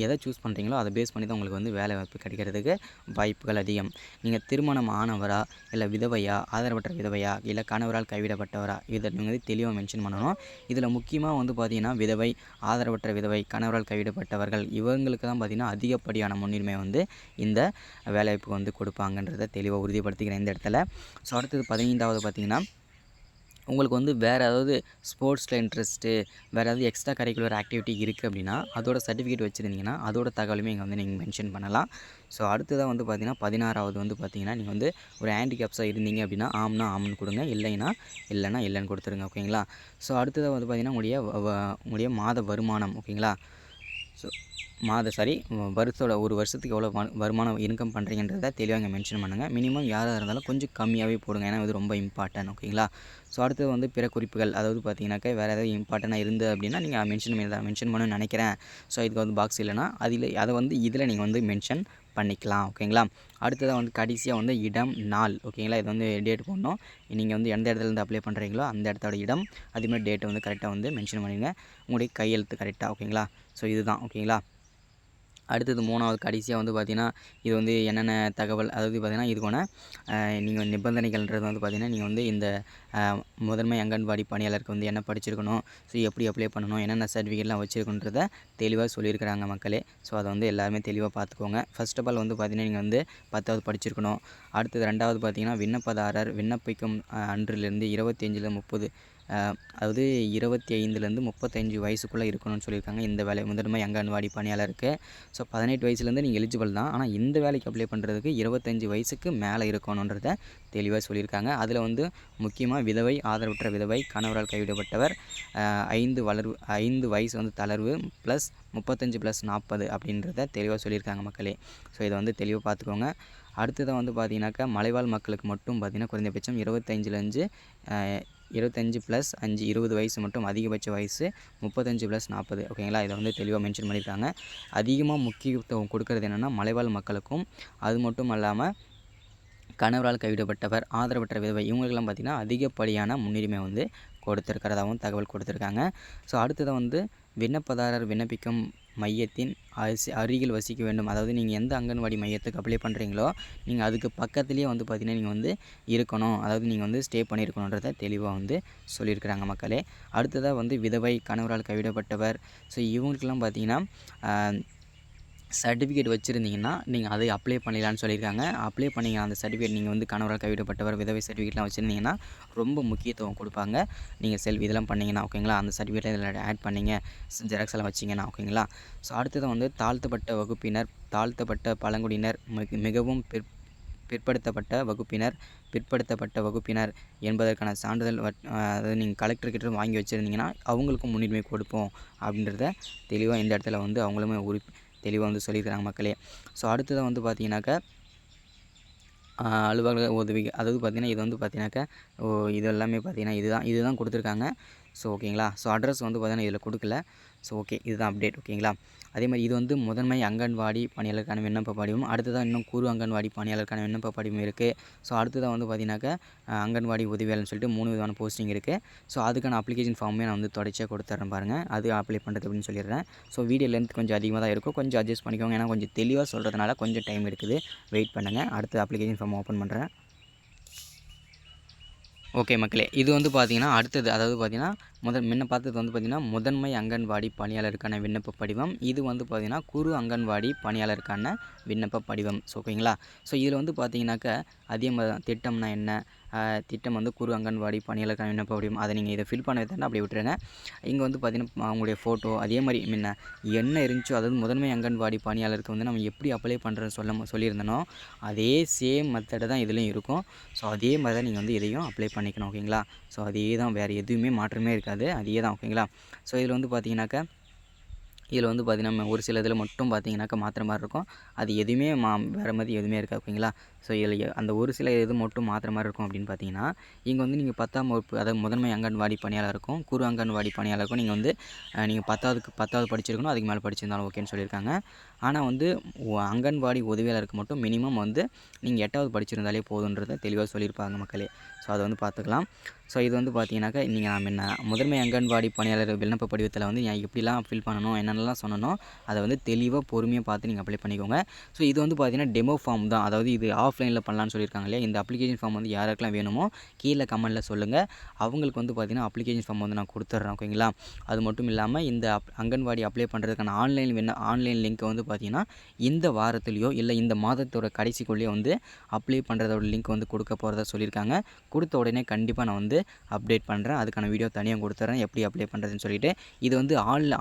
எதை சூஸ் பண்ணுறீங்களோ அதை பேஸ் பண்ணி தான் உங்களுக்கு வந்து வேலை வாய்ப்பு கிடைக்கிறதுக்கு வாய்ப்புகள் அதிகம். நீங்கள் திருமணம் ஆனவரா இல்லை விதவையா, ஆதரவற்ற விதவையா இல்லை கணவரால் கைவிடப்பட்டவரா, இதை நீங்கள் வந்து தெளிவாக மென்ஷன் பண்ணணும். இதில் முக்கியமாக வந்து பார்த்திங்கன்னா விதவை, ஆதரவற்ற விதவை, கணவரால் கைவிடப்பட்டவர்கள் இவங்களுக்கு தான் பார்த்திங்கன்னா அதிகப்படியான முன்னுரிமை வந்து இந்த வேலைவாய்ப்பு வந்து கொடுப்பாங்கன்றதை தெளிவாக உறுதிப்படுத்திக்கிறேன் இந்த இடத்துல. ஸோ அடுத்தது 15வது பார்த்திங்கன்னா உங்களுக்கு வந்து வேறு ஏதாவது ஸ்போர்ட்ஸில் இன்ட்ரெஸ்ட்டு, வேறு ஏதாவது எக்ஸ்ட்ரா கரிக்குலர் ஆக்டிவிட்டி இருக்குது அப்படின்னா அதோட சர்டிஃபிகேட் வச்சுருந்தீங்கன்னா அதோட தகவலுமே இங்கே வந்து நீங்கள் மென்ஷன் பண்ணலாம். ஸோ அடுத்ததாக வந்து பார்த்திங்கன்னா 16வது வந்து பார்த்திங்கன்னா நீங்கள் வந்து ஒரு ஹேண்டிகேப்ஸாக இருந்தீங்க அப்படின்னா ஆம்னா ஆம்னு கொடுங்க, இல்லைன்னா இல்லைன்னு கொடுத்துருங்க ஓகேங்களா. ஸோ அடுத்ததாக வந்து பார்த்திங்கன்னா உங்களுடைய மாத வருமானம் ஓகேங்களா. ஸோ வருஷத்தோட ஒரு வருஷத்துக்கு எவ்வளோ வருமானம் இன்கம் பண்ணுறீங்கன்றதை தெளிவாக இங்கே மென்ஷன் பண்ணுங்கள். மினிமம் யாராக இருந்தாலும் கொஞ்சம் கம்மியாகவே போடுங்க, ஏன்னா இது ரொம்ப இம்பார்ட்டன்ட் ஓகேங்களா. ஸோ அடுத்தது வந்து பிற குறிப்புகள், அதாவது பார்த்தீங்கன்னாக்கா வேறு ஏதாவது இம்பார்ட்டண்ட்டாக இருந்தது அப்படின்னா நீங்கள் மென்ஷன் பண்ணணும்னு நினைக்கிறேன். ஸோ இதுக்கு வந்து பாக்ஸ் இல்லைனா அதை வந்து இதில் நீங்கள் வந்து மென்ஷன் பண்ணிக்கலாம் ஓகேங்களா. அடுத்ததாக வந்து கடைசியாக வந்து இடம், நாள் ஓகேங்களா. இது வந்து டேட் போடணும். நீங்கள் வந்து எந்த இடத்துலேருந்து அப்ளை பண்ணுறீங்களோ அந்த இடத்தோட இடம், அதேமாதிரி டேட்டை வந்து கரெக்டாக வந்து மென்ஷன் பண்ணிடுங்க, உங்களுடைய கையெழுத்து கரெக்டாக ஓகேங்களா. ஸோ இதுதான் ஓகேங்களா. அடுத்தது 3வது கடைசியாக வந்து பார்த்திங்கன்னா இது வந்து என்னென்ன தகவல், அதாவது பார்த்திங்கன்னா இதுக்கான நீங்கள் நிபந்தனைகள்ன்றது வந்து பார்த்திங்கன்னா நீங்கள் வந்து இந்த முதன்மை அங்கன்வாடி பணியாளருக்கு வந்து என்ன படிச்சிருக்கணும், ஸோ எப்படி அப்ளை பண்ணணும், என்னென்ன சர்டிஃபிகேட்லாம் வச்சுருக்குன்றதை தெளிவாக சொல்லியிருக்கிறாங்க மக்களே. ஸோ அதை வந்து எல்லாருமே தெளிவாக பார்த்துக்கோங்க. ஃபர்ஸ்ட் ஆஃப் ஆல் வந்து பார்த்திங்கன்னா நீங்கள் வந்து 10வது படிச்சிருக்கணும். அடுத்தது 2வது பார்த்திங்கன்னா விண்ணப்பதாரர் விண்ணப்பிக்கும் அன்றிலிருந்து 25ல் 30 அதாவது 25லேருந்து 35 வயசுக்குள்ளே இருக்கணும்னு சொல்லியிருக்காங்க இந்த வேலை முதன்மை அங்கன்வாடி பணியாளருக்கு. ஸோ 18 வயசுலேருந்து நீங்கள் எலிஜிபிள் தான், ஆனால் இந்த வேலைக்கு அப்ளை பண்ணுறதுக்கு 25 வயசுக்கு மேலே இருக்கணுன்றதை தெளிவாக சொல்லியிருக்காங்க. அதில் வந்து முக்கியமாக விதவை, ஆதரவற்ற விதவை, கணவரால் கைவிடப்பட்டவர், 5 வயசு வந்து தளர்வு ப்ளஸ் 35 + 40 அப்படின்றத தெளிவாக சொல்லியிருக்காங்க மக்களே. ஸோ இதை வந்து தெளிவாக பார்த்துக்கோங்க. அடுத்ததாக வந்து பார்த்திங்கனாக்கா மலைவாழ் மக்களுக்கு மட்டும் பார்த்திங்கன்னா குறைந்தபட்சம் 25 + 5 20 வயசு மட்டும், அதிகபட்ச வயசு 35 + 40 ஓகேங்களா. இதை வந்து தெளிவாக மென்ஷன் பண்ணியிருக்காங்க. அதிகமாக முக்கியத்துவம் கொடுக்கறது என்னென்னா மலைவாழ் மக்களுக்கும், அது மட்டும் இல்லாமல் கணவரால் கைவிடப்பட்டவர், ஆதரவற்ற விதவை இவங்களுக்கெல்லாம் பார்த்திங்கன்னா அதிகப்படியான முன்னுரிமை வந்து கொடுத்துருக்கிறதாகவும் தகவல் கொடுத்துருக்காங்க. ஸோ அடுத்ததாக வந்து விண்ணப்பதாரர் விண்ணப்பிக்கும் மையத்தின் அருகில் வசிக்க வேண்டும். அதாவது நீங்கள் எந்த அங்கன்வாடி மையத்துக்கு அப்ளை பண்ணுறீங்களோ நீங்கள் அதுக்கு பக்கத்துலேயே வந்து பார்த்திங்கன்னா நீங்கள் வந்து இருக்கணும், அதாவது நீங்கள் வந்து ஸ்டே பண்ணியிருக்கணுன்றதை தெளிவாக வந்து சொல்லியிருக்கிறாங்க மக்களே. அடுத்ததாக வந்து விதவை, கணவரால் கைவிடப்பட்டவர், ஸோ இவங்களுக்கெல்லாம் பார்த்திங்கன்னா சர்டிஃபிகேட் வச்சுருந்தீங்கன்னா நீங்கள் அதை அப்ளை பண்ணிடலான்னு சொல்லியிருக்காங்க. அப்ளை பண்ணிங்க அந்த சர்டிஃபிகேட் நீங்கள் வந்து கணவரால் கைவிடப்பட்டவர், விதவை சர்டிஃபிகேட்லாம் வச்சுருந்தீங்கன்னா ரொம்ப முக்கியத்துவம் கொடுப்பாங்க. நீங்கள் இதெல்லாம் பண்ணிங்கன்னா ஓகேங்களா, அந்த சர்டிஃபிகேட்டை இதில் ஆட் பண்ணிங்க, ஜெராக்ஸ் எல்லாம் வச்சிங்கன்னா ஓகேங்களா. ஸோ அடுத்தது வந்து தாழ்த்தப்பட்ட வகுப்பினர், தாழ்த்தப்பட்ட பழங்குடியினர், மிகவும் பிற்படுத்தப்பட்ட வகுப்பினர் என்பதற்கான சான்றிதழ் அதாவது நீங்கள் கலெக்டர்கிட்ட வாங்கி வச்சுருந்தீங்கன்னா அவங்களுக்கும் முன்னுரிமை கொடுப்போம் அப்படின்றத தெளிவாக இந்த இடத்துல வந்து அவங்களுமே தெளிவாக வந்து சொல்லியிருக்கிறாங்க மக்களே. ஸோ அடுத்ததாக வந்து பார்த்திங்கனாக்கா அலுவலக உதவி, அதாவது பார்த்திங்கன்னா இது வந்து பார்த்திங்கனாக்கா இது எல்லாமே பார்த்திங்கன்னா இதுதான் கொடுத்துருக்காங்க. ஸோ ஓகேங்களா. ஸோ அட்ரஸ் வந்து பார்த்தீங்கன்னா இதில் கொடுக்கல. ஸோ ஓகே, இதுதான் அப்டேட் ஓகேங்களா. அதே மாதிரி இது வந்து முதன்மை அங்கன்வாடி பணியாளருக்கான விண்ணப்ப படிவம். அடுத்ததாக இன்னும் குறு அங்கன்வாடி பணியாளருக்கான விண்ணப்ப படிவம் இருக்குது. ஸோ அடுத்ததாக வந்து பார்த்தீங்கன்னாக்கா அங்கன்வாடி உதவியாளர்னு சொல்லிட்டு 3 விதமான போஸ்டிங் இருக்குது. ஸோ அதுக்கான அப்ளிகேஷன் ஃபார்மே நான் வந்து தொடர்ச்சியாக கொடுத்துட்றேன் பாருங்கள். அது அப்ளை பண்ணுறது அப்படின்னு சொல்லிடுறேன். ஸோ வீடியோ லென்த் கொஞ்சம் அதிகமாக தான் இருக்கும். கொஞ்சம் அட்ஜஸ்ட் பண்ணிக்கோங்க. ஏன்னா கொஞ்சம் தெளிவாக சொல்கிறதுனால கொஞ்சம் டைம் எடுக்குது. வெயிட் பண்ணுங்கள். அடுத்து அப்ளிகேஷன் ஃபார்ம் ஓப்பன் பண்ணுறேன். ஓகே மக்களே, இது வந்து பார்த்தீங்கன்னா அடுத்தது, அதாவது பார்த்தீங்கன்னா முன்ன பார்த்தது வந்து பார்த்தீங்கன்னா முதன்மை அங்கன்வாடி பணியாளருக்கான விண்ணப்ப படிவம். இது வந்து பார்த்தீங்கன்னா குறு அங்கன்வாடி பணியாளருக்கான விண்ணப்ப படிவம். ஸோ ஓகேங்களா. ஸோ இதில் வந்து பார்த்தீங்கன்னாக்கா அதே மாதிரி தான் திட்டம்னா என்ன, திட்டம் வந்து குறு அங்கன்வாடி பணியாளருக்கான விண்ணப்ப படிவம். அதை நீங்கள் இதை ஃபில் பண்ண தானே அப்படியே விட்டுருங்க. இங்கே வந்து பார்த்தீங்கன்னா அவங்களுடைய ஃபோட்டோ அதே மாதிரி என்ன இருந்துச்சோ, அதாவது முதன்மை அங்கன்வாடி பணியாளருக்கு வந்து நம்ம எப்படி அப்ளை பண்ணுறதுன்னு சொல்லியிருந்தனோ அதே சேம் மெத்தடு தான் இதுலேயும் இருக்கும். ஸோ அதே மாதிரி தான் நீங்கள் வந்து இதையும் அப்ளை பண்ணிக்கணும் ஓகேங்களா. ஸோ அதே தான், வேறு எதுவுமே மாற்றமே இருக்காது. அதே தான் ஓகேங்களா. ஸோ இதில் வந்து பார்த்தீங்கன்னாக்கா ஒரு சில இதில் மட்டும் பார்த்தீங்கன்னாக்கா மாற்றுற மாதிரி இருக்கும். அது எதுவுமே வேறு மாதிரி எதுவுமே இருக்காது ஓகேங்களா. ஸோ இதில் அந்த ஒரு சில இது மட்டும் மாற்றுற மாதிரி இருக்கும் அப்படின்னு பார்த்தீங்கன்னா, இங்கே வந்து நீங்கள் 10ஆம் வகுப்பு, அதாவது முதன்மை அங்கன்வாடி பணியாளருக்கும் குறு அங்கன்வாடி பணியாளருக்கும் நீங்கள் வந்து நீங்கள் 10வது படிச்சிருக்கணும். அதுக்கு மேலே படிச்சிருந்தாலும் ஓகேன்னு சொல்லியிருக்காங்க. ஆனால் வந்து அங்கன்வாடி உதவியாளருக்கு மட்டும் மினிமம் வந்து நீங்கள் 8வது படிச்சிருந்தாலே போதுன்றதை தெளிவாக சொல்லியிருப்பாங்க மக்களே. ஸோ அதை வந்து பார்த்துக்கலாம். ஸோ இது வந்து பார்த்தீங்கன்னாக்கா நீங்கள் முதன்மை அங்கன்வாடி பணியாளர் விண்ணப்ப படிவத்தில் வந்து நான் எப்படிலாம் ஃபில் பண்ணணும், என்னென்னலாம் சொன்னனோ அதை வந்து தெளிவாக பொறுமையாக பார்த்து நீங்கள் அப்ளை பண்ணிக்கோங்க. ஸோ இது வந்து பார்த்தீங்கன்னா டெமோ ஃபார்ம் தான். அதாவது இது ஆஃப்லைனில் பண்ணலான்னு சொல்லியிருக்காங்க இல்லையா. இந்த அப்ளிகேஷன் ஃபார்ம் வந்து யாருக்கெல்லாம் வேணுமோ கீழே கமெண்ட்டில் சொல்லுங்கள். அவங்களுக்கு வந்து பார்த்தீங்கன்னா அப்ளிகேஷன் ஃபார்ம் வந்து நான் கொடுத்துட்றேன் ஓகேங்களா. அது மட்டும் இல்லாமல் இந்த அங்கன்வாடி அப்ளை பண்ணுறதுக்கான ஆன்லைன் லிங்க்கை வந்து பார்த்தீங்கன்னா இந்த வாரத்துலேயோ இல்லை இந்த மாதத்தோட கடைசிக்குள்ளேயோ வந்து அப்ளை பண்ணுறதோட லிங்க் வந்து கொடுக்க போகிறதா சொல்லியிருக்காங்க. கொடுத்த உடனே கண்டிப்பாக நான் வந்து அப்டேட் பண்ணுறேன். அதுக்கான வீடியோ தனியாக கொடுத்துட்றேன் எப்படி அப்ளை பண்ணுறதுன்னு சொல்லிட்டு. இது வந்து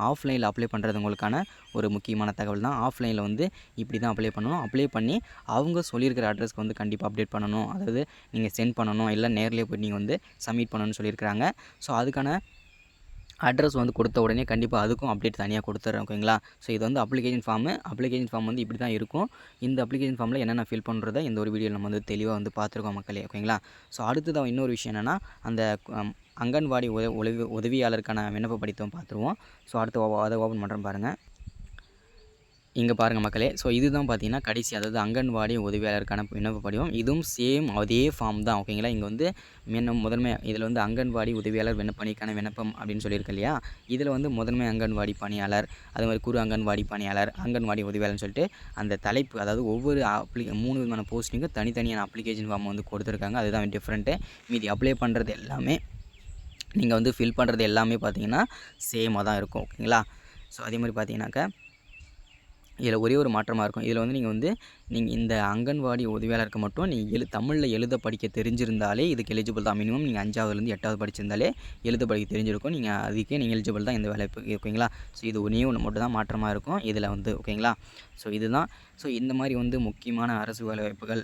ஆஃப்லைனில் அப்ளை பண்ணுறது உங்களுக்கான ஒரு முக்கியமான தகவல் தான். ஆஃப்லைனில் வந்து இப்படி தான் அப்ளை பண்ணணும். அப்ளை பண்ணி அவங்க சொல்லியிருக்கிற அட்ரஸ்க்கு வந்து கண்டிப்பாக அப்டேட் பண்ணணும். அதாவது நீங்கள் சென்ட் பண்ணணும், இல்லை நேர்லேயே போய் நீங்கள் வந்து சப்மிட் பண்ணணும்னு சொல்லியிருக்கிறாங்க. ஸோ அதுக்கான அட்ரஸ் வந்து கொடுத்த உடனே கண்டிப்பாக அதுக்கும் அப்டேட் தனியாக கொடுத்துட்றேன் ஓகேங்களா. ஸோ இது வந்து அப்ளிகேஷன் ஃபார்ம் வந்து இப்படி தான் இருக்கும். இந்த அப்ளிகேஷன் ஃபார்மில் என்னென்ன ஃபில் பண்ணுறத இந்த ஒரு வீடியோவில் நம்ம வந்து தெளிவாக வந்து பார்த்துருக்கோம் மக்களே ஓகேங்களா. ஸோ அடுத்ததாக இன்னொரு விஷயம் என்னென்னா, அந்த அங்கன்வாடி உதவியாளருக்கான விண்ணப்ப படிவம் பார்த்துருவோம். ஸோ அடுத்து அதை ஓப்பன் பண்ணுறேன் பாருங்கள். இங்கே பாருங்கள் மக்களே. ஸோ இதுதான் பார்த்தீங்கன்னா கடைசி, அதாவது அங்கன்வாடி உதவியாளருக்கான விண்ணப்ப படிவம். இதுவும் சேம் அதே ஃபார்ம் தான் ஓகேங்களா. இங்கே வந்து முதன்மை இதில் வந்து அங்கன்வாடி உதவியாளர் பணிக்கான விண்ணப்பம் அப்படின்னு சொல்லியிருக்கு இல்லையா. இதில் வந்து முதன்மை அங்கன்வாடி பணியாளர், அது மாதிரி குறு அங்கன்வாடி பணியாளர், அங்கன்வாடி உதவியாளர்னு சொல்லிட்டு அந்த தலைப்பு, அதாவது ஒவ்வொரு 3 விதமான போஸ்டிங்கும் தனித்தனியான அப்ளிகேஷன் ஃபார்ம் வந்து கொடுத்துருக்காங்க. அதுதான் டிஃப்ரெண்ட்டு. மீதி அப்ளை பண்ணுறது எல்லாமே, நீங்கள் வந்து ஃபில் பண்ணுறது எல்லாமே பார்த்தீங்கன்னா சேமாக தான் இருக்கும் ஓகேங்களா. ஸோ அதே மாதிரி பார்த்தீங்கன்னாக்கா இதில் ஒரே ஒரு மாற்றமாக இருக்கும். இதில் வந்து நீங்கள் இந்த அங்கன்வாடி உதவியாளருக்கு மட்டும் நீங்கள் தமிழில் எழுத படிக்க தெரிஞ்சிருந்தாலே இதுக்கு எலிஜிபிள் தான். மினிமம் நீங்கள் 5வதுலேருந்து 8வது படிச்சிருந்தாலே எழுத படிக்க தெரிஞ்சிருக்கும். நீங்கள் எலிஜிபிள் தான் இந்த வேலைக்கு ஓகேங்களா. ஸோ இது ஒன்றே ஒன்று மட்டும் தான் மாற்றமாக இருக்கும் இதில் வந்து ஓகேங்களா. ஸோ இதுதான். ஸோ இந்த மாதிரி வந்து முக்கியமான அரசு வேலைவாய்ப்புகள்,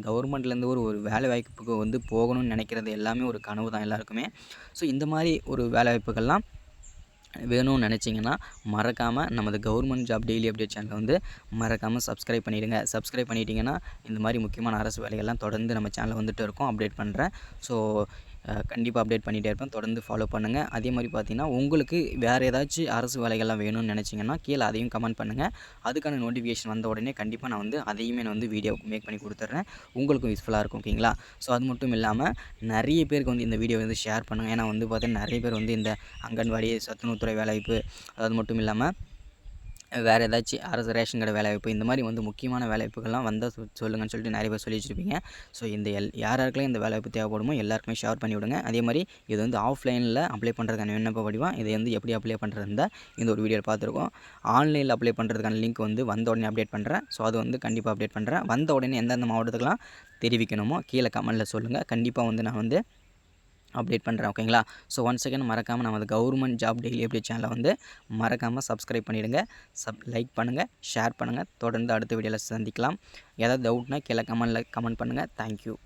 கவர்மெண்ட்லேருந்து ஒரு வேலைவாய்ப்புக்கு வந்து போகணும்னு நினைக்கிறது எல்லாமே ஒரு கனவு தான் எல்லாருக்குமே. ஸோ இந்த மாதிரி ஒரு வேலைவாய்ப்புகள்லாம் வேணும்னு நினச்சிங்கன்னா மறக்காமல் நமது கவர்மெண்ட் ஜாப் டெய்லி அப்டேட் சேனலை வந்து மறக்காமல் சப்ஸ்கிரைப் பண்ணிவிடுங்க. சப்ஸ்கிரைப் பண்ணிட்டீங்கன்னா இந்த மாதிரி முக்கியமான அரசு வேலைகள்லாம் தொடர்ந்து நம்ம சேனலில் வந்துட்டு இருக்கும், அப்டேட் பண்ணுறேன். ஸோ கண்டிப்பாக அப்டேட் பண்ணிகிட்டே இருப்பேன். தொடர்ந்து ஃபாலோ பண்ணுங்கள். அதே மாதிரி பார்த்தீங்கன்னா உங்களுக்கு வேறு ஏதாச்சும் அரசு வேலைகள்லாம் வேணும்னு நினச்சிங்கன்னா கீழே அதையும் கமெண்ட் பண்ணுங்கள். அதுக்கான நோட்டிஃபிகேஷன் வந்த உடனே கண்டிப்பாக நான் வந்து அதையுமே நான் வந்து வீடியோ மேக் பண்ணி கொடுத்துட்றேன். உங்களுக்கும் யூஸ்ஃபுல்லாக இருக்கும் ஓகேங்களா. ஸோ அது மட்டும் இல்லாமல் நிறைய பேருக்கு வந்து இந்த வீடியோ வந்து ஷேர் பண்ணுங்கள். ஏன்னா வந்து பார்த்தீங்கன்னா நிறைய பேர் வந்து இந்த அங்கன்வாடி சத்துணவுத்துறை வேலைவாய்ப்பு, அது மட்டும் இல்லாமல் வேறு ஏதாச்சும் அரசு ரேஷன் கடை வேலைவாய்ப்பு, இந்த மாதிரி வந்து முக்கியமான வேலைவாய்ப்புகள்லாம் வந்தால் சொல்லுங்கன்னு சொல்லிட்டு நிறைய பேர் சொல்லி வச்சுருப்பீங்க. ஸோ இந்த யாராருக்கெல்லாம் இந்த வேலைவாய்ப்பு தேவைப்படுமோ எல்லாருக்குமே ஷேர் பண்ணி விடுங்க. அதே மாதிரி இது வந்து ஆஃப்லைனில் அப்ளை பண்ணுறதுக்கான விண்ணப்ப படிவம். இதை வந்து எப்படி அப்ளை பண்ணுறதுன்னு இந்த ஒரு வீடியோவில் பார்த்துருக்கோம். ஆன்லைனில் அப்ளை பண்ணுறதுக்கான லிங்க் வந்து வந்த உடனே அப்டேட் பண்ணுறேன். ஸோ அது வந்து கண்டிப்பாக அப்டேட் பண்ணுறேன். வந்த உடனே எந்தெந்த மாவட்டத்துக்கெல்லாம் தெரிவிக்கணுமோ கீழே கமெண்ட்டில் சொல்லுங்கள். கண்டிப்பாக வந்து நான் வந்து அப்டேட் பண்ணுறேன் ஓகேங்களா. ஸோ ஒன்ஸ் செகண்ட் மறக்காமல் நமது கவர்மெண்ட் ஜாப் டெய்லி அப்டேட் சேனலை வந்து மறக்காமல் சப்ஸ்கிரைப் பண்ணிவிடுங்க. லைக் பண்ணுங்கள், ஷேர் பண்ணுங்கள். தொடர்ந்து அடுத்த வீடியோவில் சந்திக்கலாம். ஏதாவது டவுட்னா கீழே கமெண்ட் பண்ணுங்கள். தேங்க்யூ.